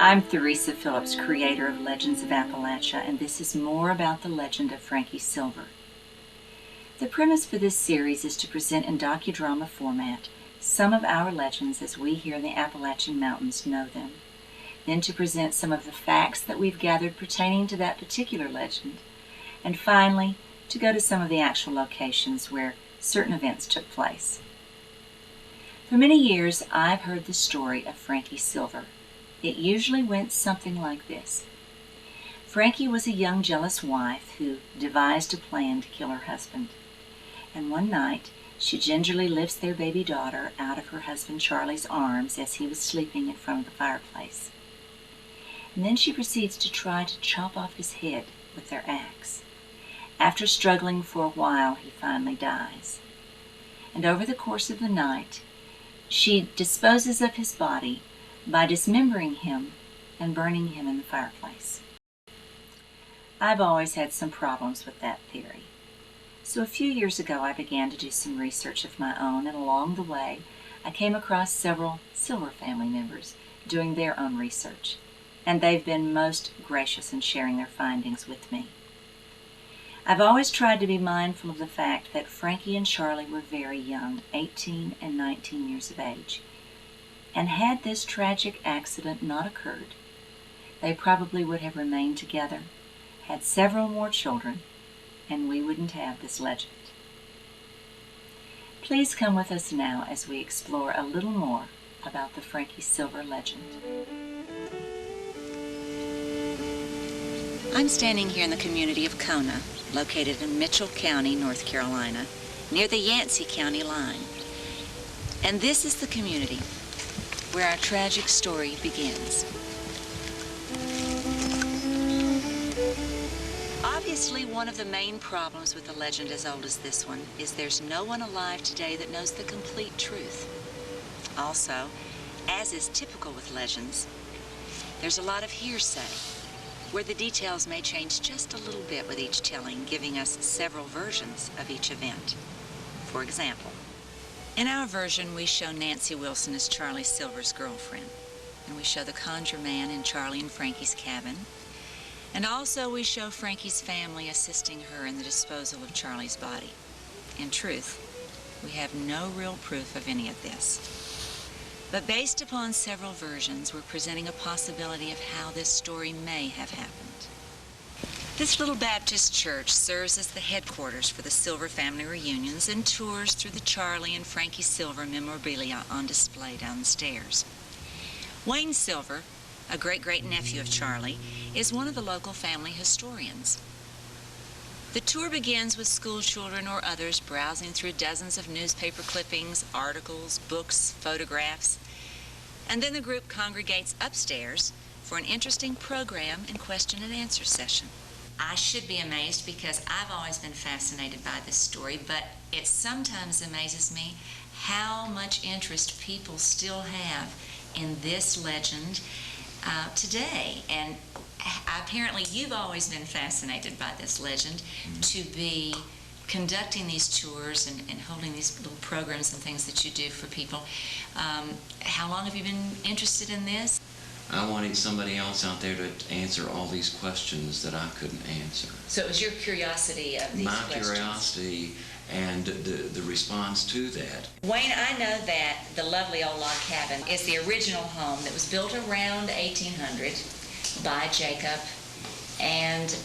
I'm Theresa Phillips, creator of Legends of Appalachia, and this is more about the legend of Frankie Silver. The premise for this series is to present in docudrama format some of our legends as we here in the Appalachian Mountains know them, then to present some of the facts that we've gathered pertaining to that particular legend, and finally to go to some of the actual locations where certain events took place. For many years I've heard the story of Frankie Silver. It usually went something like this. Frankie was a young jealous wife who devised a plan to kill her husband. And one night, she gingerly lifts their baby daughter out of her husband Charlie's arms as he was sleeping in front of the fireplace. And then she proceeds to try to chop off his head with their axe. After struggling for a while, he finally dies. And over the course of the night, she disposes of his body by dismembering him and burning him in the fireplace. I've always had some problems with that theory. So a few years ago I began to do some research of my own, and along the way I came across several Silver family members doing their own research, and they've been most gracious in sharing their findings with me. I've always tried to be mindful of the fact that Frankie and Charlie were very young, 18 and 19 years of age. And had this tragic accident not occurred, they probably would have remained together, had several more children, and we wouldn't have this legend. Please come with us now as we explore a little more about the Frankie Silver legend. I'm standing here in the community of Kona, located in Mitchell County, North Carolina, near the Yancey County line. And this is the community where our tragic story begins. Obviously, one of the main problems with a legend as old as this one is there's no one alive today that knows the complete truth. Also, as is typical with legends, there's a lot of hearsay, where the details may change just a little bit with each telling, giving us several versions of each event. For example, in our version, we show Nancy Wilson as Charlie Silver's girlfriend, and we show the conjure man in Charlie and Frankie's cabin, and also we show Frankie's family assisting her in the disposal of Charlie's body. In truth, we have no real proof of any of this. But based upon several versions, we're presenting a possibility of how this story may have happened. This little Baptist church serves as the headquarters for the Silver family reunions and tours through the Charlie and Frankie Silver memorabilia on display downstairs. Wayne Silver, a great-great-nephew of Charlie, is one of the local family historians. The tour begins with school children or others browsing through dozens of newspaper clippings, articles, books, photographs, and then the group congregates upstairs for an interesting program and question and answer session. I should be amazed because I've always been fascinated by this story, but it sometimes amazes me how much interest people still have in this legend today. And apparently you've always been fascinated by this legend, to be conducting these tours and holding these little programs and things that you do for people. How long have you been interested in this? I wanted somebody else out there to answer all these questions that I couldn't answer. So it was your curiosity of these questions? My curiosity and the response to that. Wayne, I know that the lovely old log cabin is the original home that was built around 1800 by Jacob and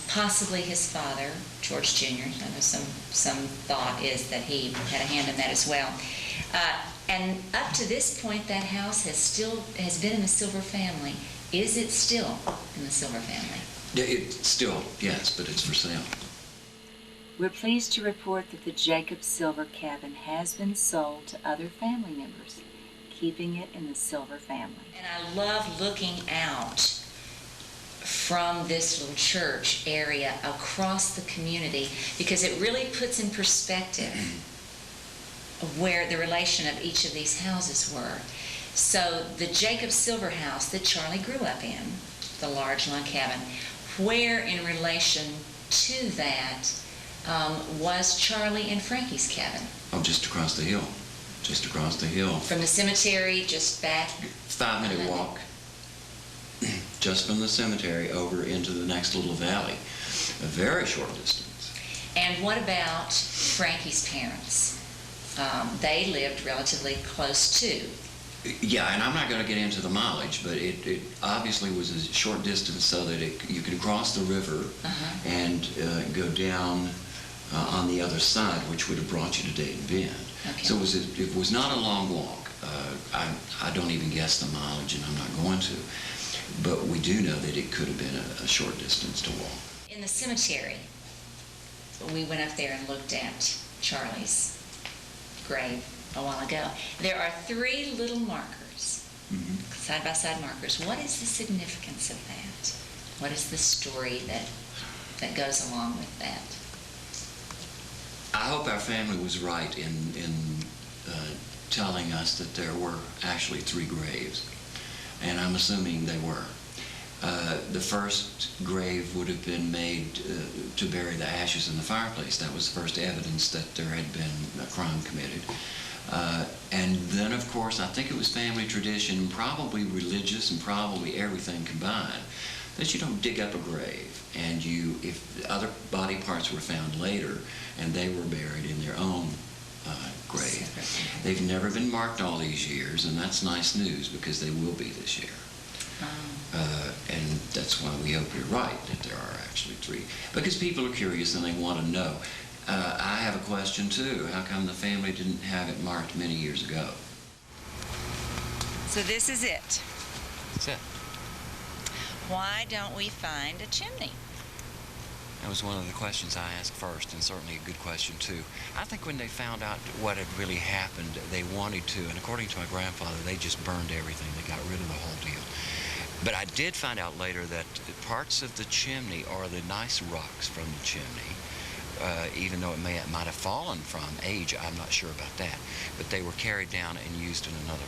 possibly his father, George Jr. I know some thought is that he had a hand in that as well. And up to this point, that house has been in the Silver family. Is it still in the Silver family? Yeah, it's still, yes, but it's for sale. We're pleased to report that the Jacob Silver cabin has been sold to other family members, keeping it in the Silver family. And I love looking out from this little church area across the community because it really puts in perspective where the relation of each of these houses were. So the Jacob Silver house that Charlie grew up in, the large log cabin, where in relation to that was Charlie and Frankie's cabin? Oh, just across the hill. Just across the hill. From the cemetery, just back? 5-minute walk. just from the cemetery over into the next little valley. A very short distance. And what about Frankie's parents? They lived relatively close too. Yeah, and I'm not going to get into the mileage, but it obviously was a short distance so that you could cross the river and go down on the other side, which would have brought you to Dayton Bend. Okay. So it was not a long walk. I don't even guess the mileage, and I'm not going to. But we do know that it could have been a short distance to walk. In the cemetery, we went up there and looked at Charlie's grave a while ago. There are 3 little markers, side-by-side markers. What is the significance of that? What is the story that goes along with that? I hope our family was right in telling us that there were actually 3 graves, and I'm assuming they were. The first grave would have been made to bury the ashes in the fireplace. That was the first evidence that there had been a crime committed. And then, of course, I think it was family tradition, probably religious and probably everything combined, that you don't dig up a grave. And if other body parts were found later and they were buried in their own grave. They've never been marked all these years, and that's nice news because they will be this year. And that's why we hope you're right, that there are actually 3. Because people are curious and they want to know. I have a question too. How come the family didn't have it marked many years ago? So this is it. That's it. Why don't we find a chimney? That was one of the questions I asked first, and certainly a good question too. I think when they found out what had really happened, they wanted to, and according to my grandfather, they just burned everything. They got rid of the whole deal. But I did find out later that parts of the chimney are the nice rocks from the chimney. Even though it might have fallen from age, I'm not sure about that. But they were carried down and used in another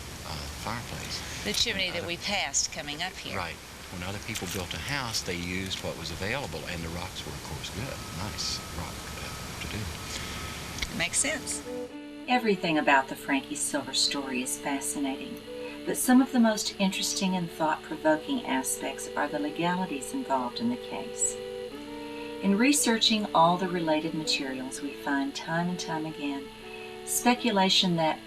fireplace. The chimney that we passed coming up here. Right. When other people built a house, they used what was available, and the rocks were, of course, good. Nice rock to do. Makes sense. Everything about the Frankie Silver story is fascinating, but some of the most interesting and thought-provoking aspects are the legalities involved in the case. In researching all the related materials, we find time and time again speculation that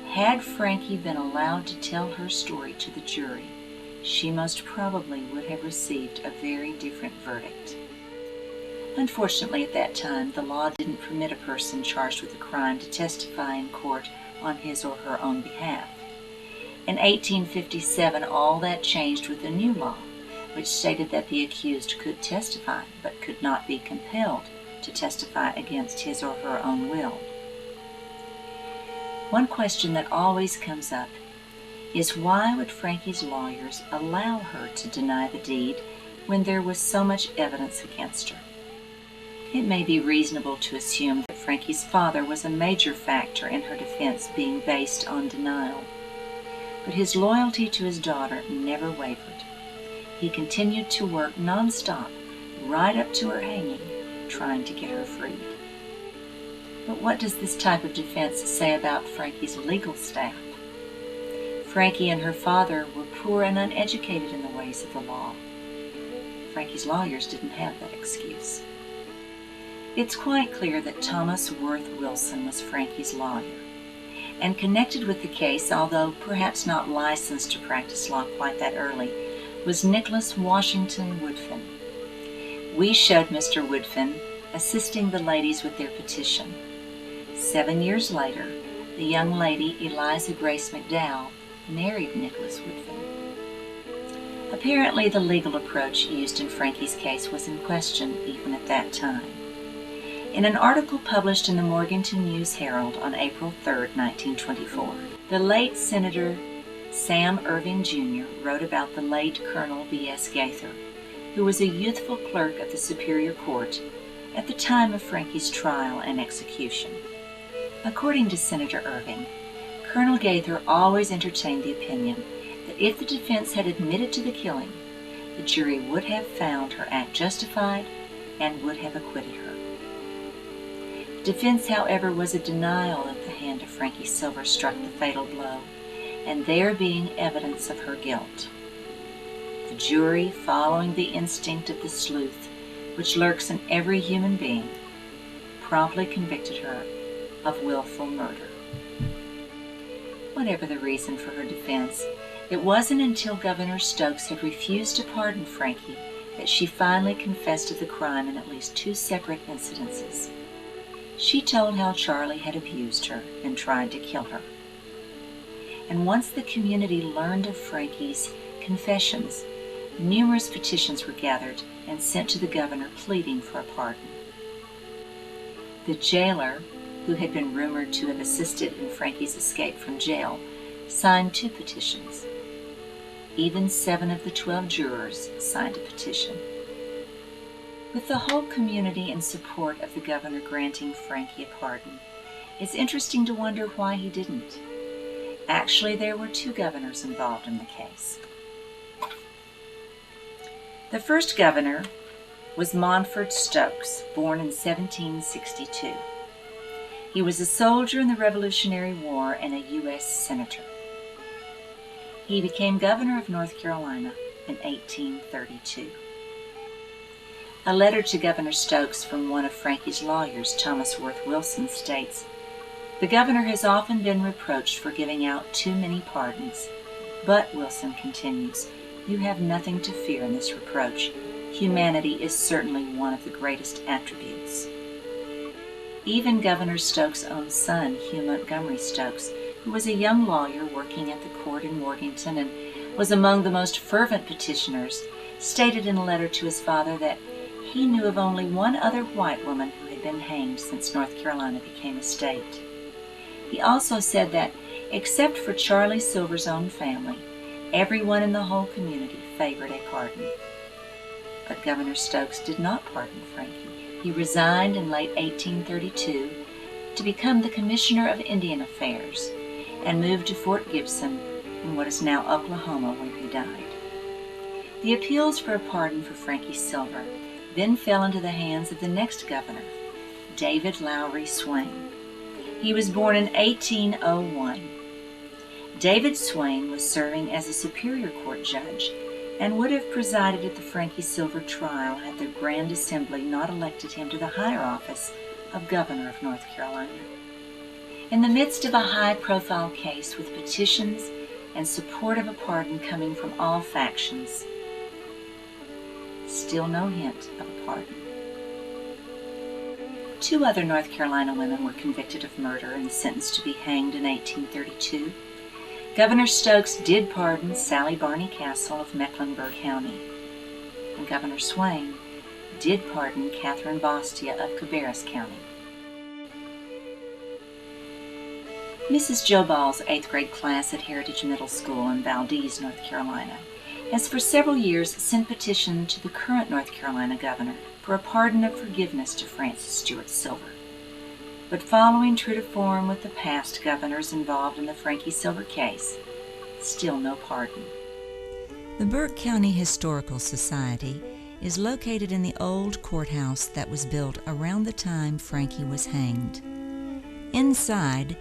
had Frankie been allowed to tell her story to the jury, she most probably would have received a very different verdict. Unfortunately, at that time, the law didn't permit a person charged with a crime to testify in court on his or her own behalf. In 1857, all that changed with a new law, which stated that the accused could testify, but could not be compelled to testify against his or her own will. One question that always comes up is why would Frankie's lawyers allow her to deny the deed when there was so much evidence against her? It may be reasonable to assume that Frankie's father was a major factor in her defense being based on denial, but his loyalty to his daughter never wavered. He continued to work nonstop right up to her hanging, trying to get her freed. But what does this type of defense say about Frankie's legal staff? Frankie and her father were poor and uneducated in the ways of the law. Frankie's lawyers didn't have that excuse. It's quite clear that Thomas Worth Wilson was Frankie's lawyer, and connected with the case, although perhaps not licensed to practice law quite that early, was Nicholas Washington Woodfin. We showed Mr. Woodfin assisting the ladies with their petition. 7 years later, the young lady Eliza Grace McDowell married Nicholas Woodfin. Apparently, the legal approach used in Frankie's case was in question even at that time. In an article published in the Morganton News Herald on April 3, 1924, the late Senator Sam Irving Jr. wrote about the late Colonel B.S. Gaither, who was a youthful clerk of the Superior Court at the time of Frankie's trial and execution. According to Senator Irving, Colonel Gaither always entertained the opinion that if the defense had admitted to the killing, the jury would have found her act justified and would have acquitted her. The defense, however, was a denial that the hand of Frankie Silver struck the fatal blow, and there being evidence of her guilt. The jury, following the instinct of the sleuth, which lurks in every human being, promptly convicted her of willful murder. Whatever the reason for her defense, it wasn't until Governor Stokes had refused to pardon Frankie that she finally confessed to the crime in at least 2 separate incidences. She told how Charlie had abused her and tried to kill her. And once the community learned of Frankie's confessions, numerous petitions were gathered and sent to the governor pleading for a pardon. The jailer, who had been rumored to have assisted in Frankie's escape from jail, signed 2 petitions. Even 7 of the 12 jurors signed a petition. With the whole community in support of the governor granting Frankie a pardon, it's interesting to wonder why he didn't. Actually, there were 2 governors involved in the case. The first governor was Montford Stokes, born in 1762. He was a soldier in the Revolutionary War and a U.S. Senator. He became governor of North Carolina in 1832. A letter to Governor Stokes from one of Frankie's lawyers, Thomas Worth Wilson, states, "The governor has often been reproached for giving out too many pardons. But," Wilson continues, "you have nothing to fear in this reproach. Humanity is certainly one of the greatest attributes." Even Governor Stokes' own son, Hugh Montgomery Stokes, who was a young lawyer working at the court in Morganton and was among the most fervent petitioners, stated in a letter to his father that he knew of only one other white woman who had been hanged since North Carolina became a state. He also said that, except for Charlie Silver's own family, everyone in the whole community favored a pardon. But Governor Stokes did not pardon Frankie. He resigned in late 1832 to become the Commissioner of Indian Affairs and moved to Fort Gibson in what is now Oklahoma when he died. The appeals for a pardon for Frankie Silver then fell into the hands of the next governor, David Lowery Swain. He was born in 1801. David Swain was serving as a Superior Court judge and would have presided at the Frankie Silver trial had the Grand Assembly not elected him to the higher office of Governor of North Carolina. In the midst of a high-profile case with petitions and support of a pardon coming from all factions, still no hint of a pardon. 2 other North Carolina women were convicted of murder and sentenced to be hanged in 1832. Governor Stokes did pardon Sally Barney Castle of Mecklenburg County, and Governor Swain did pardon Catherine Bastia of Cabarrus County. Mrs. Joe Ball's 8th grade class at Heritage Middle School in Valdez, North Carolina, has for several years sent petition to the current North Carolina governor for a pardon of forgiveness to Francis Stewart Silver. But following true to form with the past governors involved in the Frankie Silver case, still no pardon. The Burke County Historical Society is located in the old courthouse that was built around the time Frankie was hanged. Inside,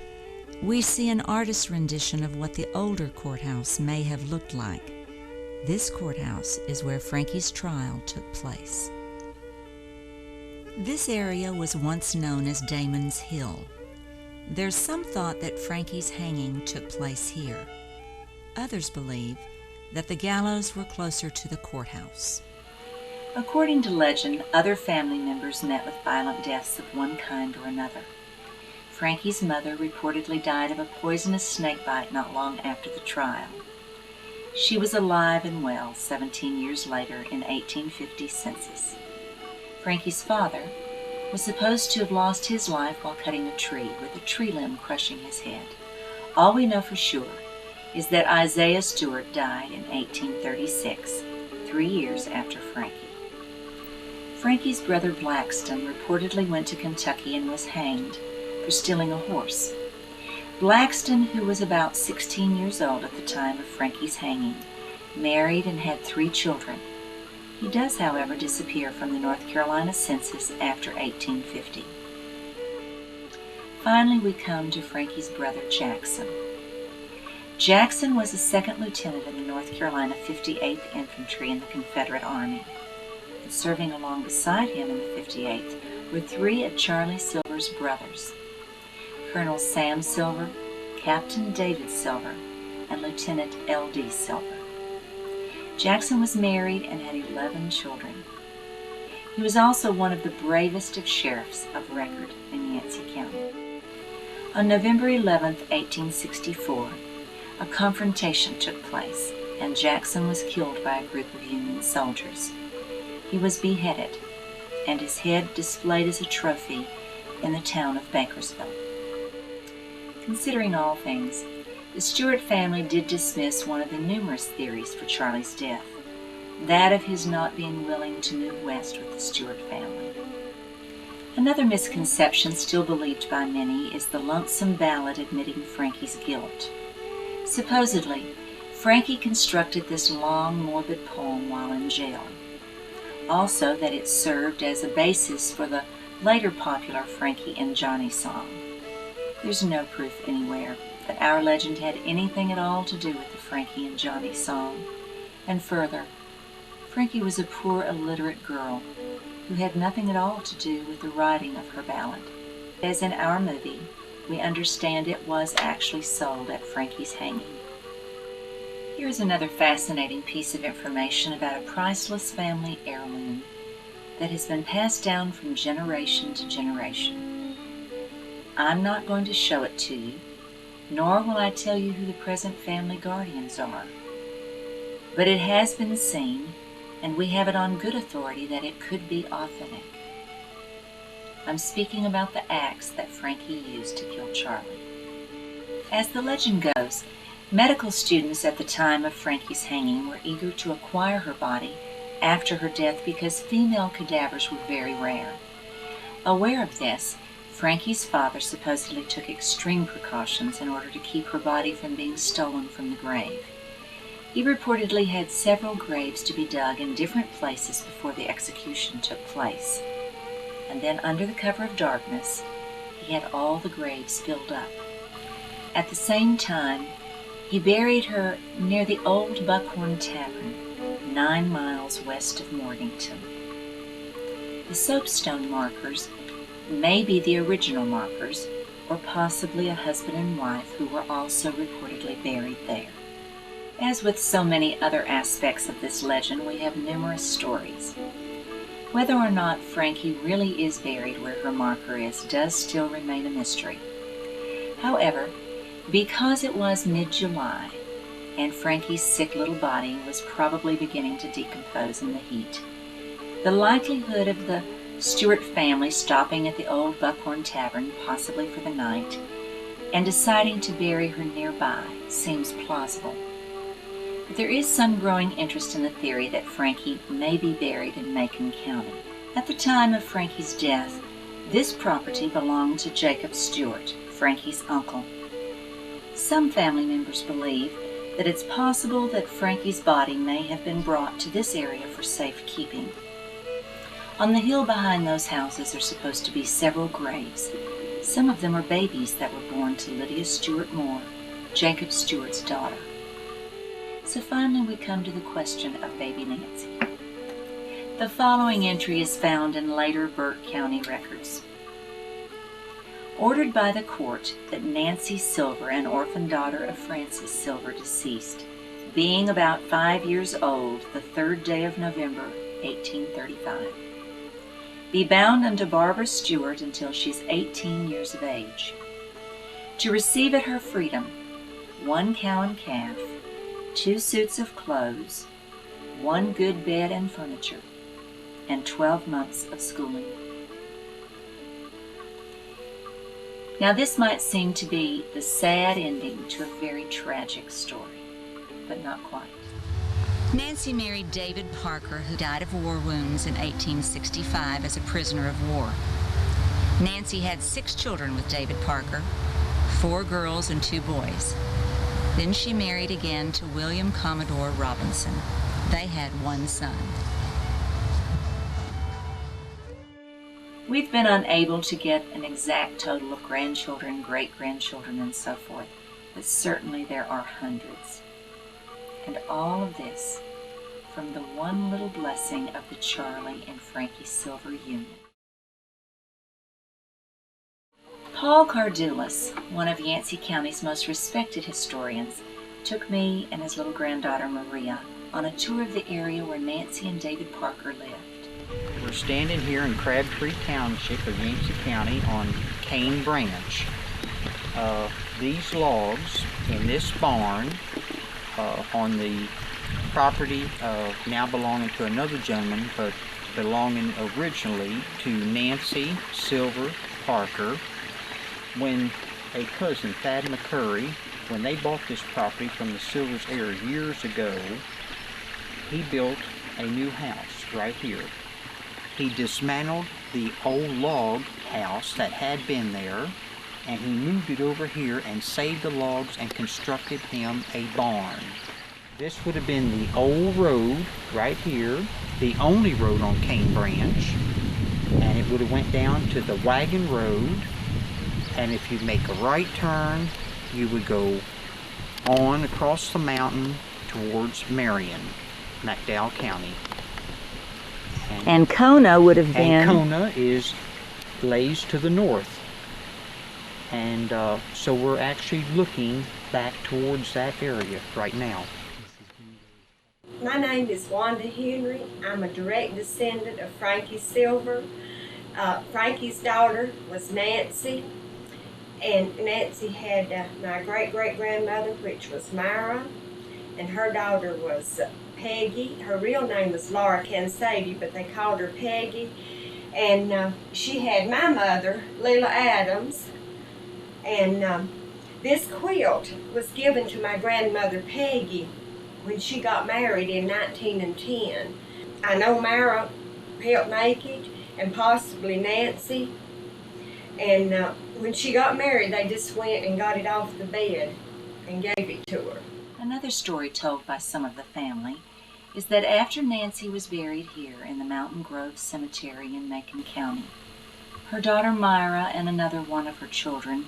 we see an artist's rendition of what the older courthouse may have looked like. This courthouse is where Frankie's trial took place. This area was once known as Damon's Hill. There's some thought that Frankie's hanging took place here. Others believe that the gallows were closer to the courthouse. According to legend, other family members met with violent deaths of one kind or another. Frankie's mother reportedly died of a poisonous snake bite not long after the trial. She was alive and well 17 years later in 1850 census. Frankie's father was supposed to have lost his life while cutting a tree, with a tree limb crushing his head. All we know for sure is that Isaiah Stewart died in 1836, 3 years after Frankie. Frankie's brother Blackston reportedly went to Kentucky and was hanged for stealing a horse. Blackston, who was about 16 years old at the time of Frankie's hanging, married and had 3 children. He does, however, disappear from the North Carolina census after 1850. Finally, we come to Frankie's brother Jackson. Jackson was a second lieutenant in the North Carolina 58th Infantry in the Confederate Army. And serving along beside him in the 58th were three of Charlie Silver's brothers, Colonel Sam Silver, Captain David Silver, and Lieutenant L.D. Silver. Jackson was married and had 11 children. He was also one of the bravest of sheriffs of record in Yancey County. On November 11, 1864, a confrontation took place, and Jackson was killed by a group of Union soldiers. He was beheaded, and his head displayed as a trophy in the town of Bakersville. Considering all things, the Stewart family did dismiss one of the numerous theories for Charlie's death, that of his not being willing to move west with the Stewart family. Another misconception still believed by many is the lonesome ballad admitting Frankie's guilt. Supposedly, Frankie constructed this long, morbid poem while in jail. Also, that it served as a basis for the later popular Frankie and Johnny song. There's no proof anywhere that our legend had anything at all to do with the Frankie and Johnny song. And further, Frankie was a poor, illiterate girl who had nothing at all to do with the writing of her ballad. As in our movie, we understand it was actually sold at Frankie's hanging. Here's another fascinating piece of information about a priceless family heirloom that has been passed down from generation to generation. I'm not going to show it to you, nor will I tell you who the present family guardians are. But it has been seen, and we have it on good authority that it could be authentic. I'm speaking about the axe that Frankie used to kill Charlie. As the legend goes, medical students at the time of Frankie's hanging were eager to acquire her body after her death because female cadavers were very rare. Aware of this, Frankie's father supposedly took extreme precautions in order to keep her body from being stolen from the grave. He reportedly had several graves to be dug in different places before the execution took place. And then, under the cover of darkness, he had all the graves filled up. At the same time, he buried her near the old Buckhorn Tavern, 9 miles west of Morganton. The soapstone markers may be the original markers, or possibly a husband and wife who were also reportedly buried there. As with so many other aspects of this legend, we have numerous stories. Whether or not Frankie really is buried where her marker is does still remain a mystery. However, because it was mid-July, and Frankie's sick little body was probably beginning to decompose in the heat, the likelihood of the Stewart family stopping at the old Buckhorn Tavern, possibly for the night, and deciding to bury her nearby seems plausible. But there is some growing interest in the theory that Frankie may be buried in Macon County. At the time of Frankie's death, this property belonged to Jacob Stewart, Frankie's uncle. Some family members believe that it's possible that Frankie's body may have been brought to this area for safekeeping. On the hill behind those houses are supposed to be several graves. Some of them are babies that were born to Lydia Stewart Moore, Jacob Stewart's daughter. So finally we come to the question of baby Nancy. The following entry is found in later Burke County records. Ordered by the court that Nancy Silver, an orphan daughter of Francis Silver, deceased, being about 5 years old, the 3rd day of November, 1835. Be bound unto Barbara Stewart until she's 18 years of age. To receive at her freedom 1 cow and calf, 2 suits of clothes, 1 good bed and furniture, and 12 months of schooling. Now this might seem to be the sad ending to a very tragic story, but not quite. Nancy married David Parker, who died of war wounds in 1865 as a prisoner of war. Nancy had 6 children with David Parker, 4 girls and 2 boys. Then she married again to William Commodore Robinson. They had 1 son. We've been unable to get an exact total of grandchildren, great-grandchildren, and so forth. but certainly there are hundreds. And all of this from the one little blessing of the Charlie and Frankie Silver union. Paul Cardulis, one of Yancey County's most respected historians, took me and his little granddaughter Maria on a tour of the area where Nancy and David Parker lived. We're standing here in Crabtree Township of Yancey County on Cane Branch. These logs in this barn on the property now belonging to another gentleman, but belonging originally to Nancy Silver Parker. When a cousin, Thad McCurry, when they bought this property from the Silvers heir years ago, he built a new house right here. He dismantled the old log house that had been there, and he moved it over here and saved the logs and constructed him a barn. This would have been the old road right here, the only road on Cane Branch, and it would have went down to the wagon road, and if you make a right turn, you would go on across the mountain towards Marion, McDowell County. And Kona would have been... And Kona lays to the north. And so we're actually looking back towards that area right now. My name is Wanda Huey. I'm a direct descendant of Frankie Silver. Frankie's daughter was Nancy, and Nancy had my great-great-grandmother, which was Myra, and her daughter was Peggy. Her real name was Laura Cansady, but they called her Peggy. And she had my mother, Leela Adams, and this quilt was given to my grandmother Peggy when she got married in 1910. I know Myra helped make it, and possibly Nancy. And when she got married, they just went and got it off the bed and gave it to her. Another story told by some of the family is that after Nancy was buried here in the Mountain Grove Cemetery in Macon County, her daughter Myra and another one of her children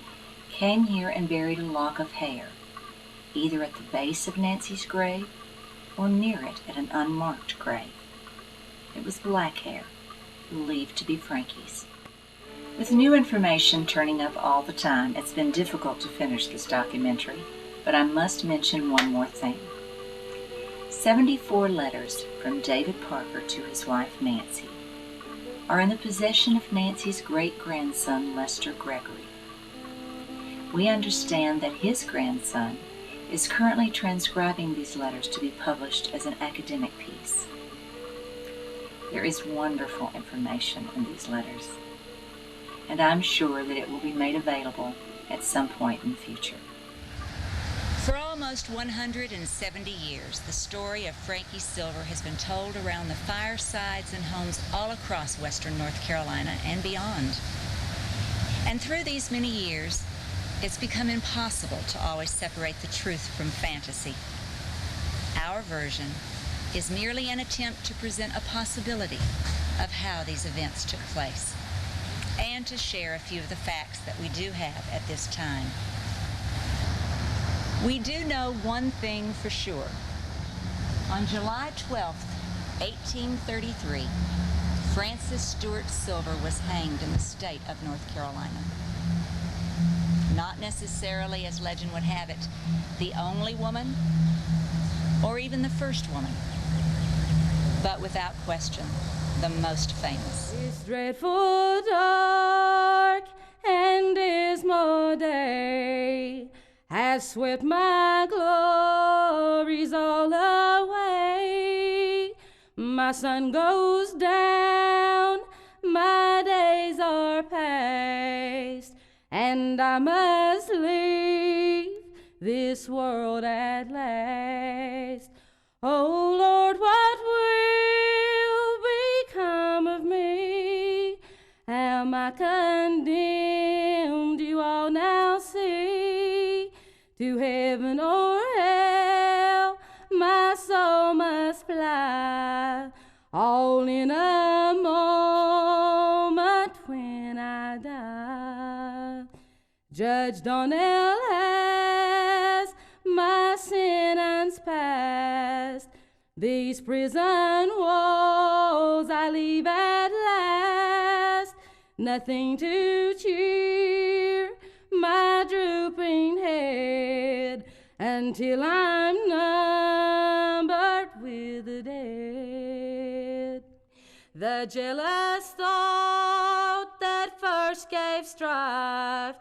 came here and buried a lock of hair, either at the base of Nancy's grave or near it at an unmarked grave. It was black hair, believed to be Frankie's. With new information turning up all the time, it's been difficult to finish this documentary, but I must mention one more thing. 74 letters from David Parker to his wife Nancy are in the possession of Nancy's great-grandson Lester Gregory. We understand that his grandson is currently transcribing these letters to be published as an academic piece. There is wonderful information in these letters, and I'm sure that it will be made available at some point in the future. For almost 170 years, the story of Frankie Silver has been told around the firesides and homes all across western North Carolina and beyond. And through these many years, it's become impossible to always separate the truth from fantasy. Our version is merely an attempt to present a possibility of how these events took place, and to share a few of the facts that we do have at this time. We do know one thing for sure. On July 12th, 1833, Frances Stewart Silver was hanged in the state of North Carolina. Not necessarily, as legend would have it, the only woman, or even the first woman, but without question, the most famous. This dreadful dark and dismal day has swept my glories all away. My sun goes down, my days are past, and I must leave this world at last. Oh Lord, what will become of me? Am I condemned? You all now see, to heaven or hell my soul must fly, all in a moment when I die. Judge Donnell These prison walls I leave at last, nothing to cheer my drooping head, until I'm numbered with the dead. The jealous thought that first gave strife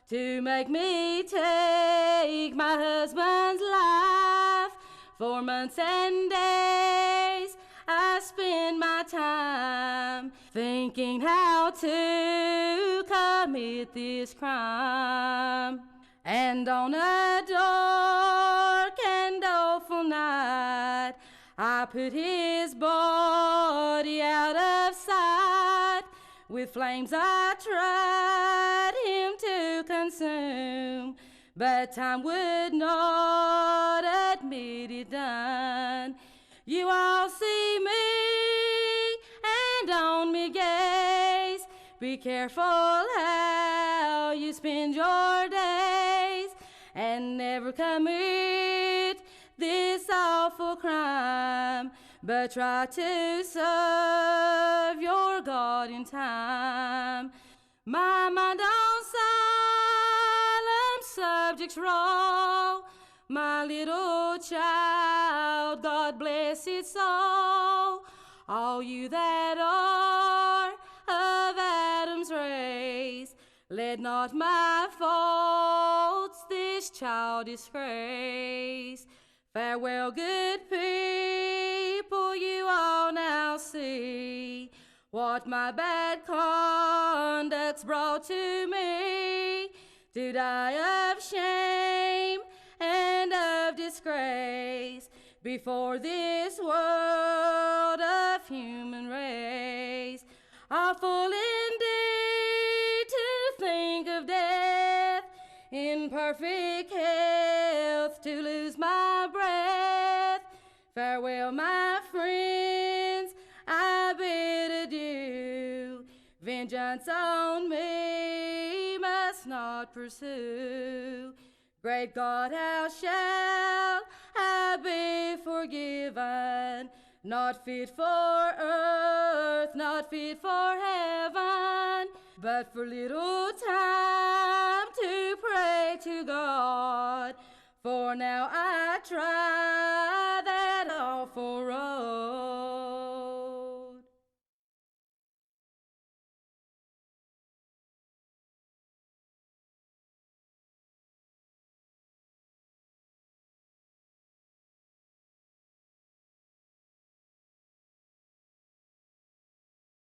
to make me take my husband's life. For months and days I spend my time thinking how to commit this crime. And on a dark and awful night I put his body out of sight. With flames I tried him to consume, but time would not admit it done. You all see me and on me gaze. Be careful how you spend your days, and never commit this awful crime, but try to serve your God in time. My mind on solemn subjects roll, my little child, God bless its soul. All you that are of Adam's race, let not my faults this child disgrace. Farewell, good people, you all now see what my bad conduct's brought to me, to die of shame and of disgrace before this world of human race. Awful indeed to think of death, in perfect health to lose my breath. Farewell, my friends, I bid adieu. Vengeance on me must not pursue. Great God, how shall I be forgiven? Not fit for earth, not fit for heaven, but for little time to pray to God. For now I try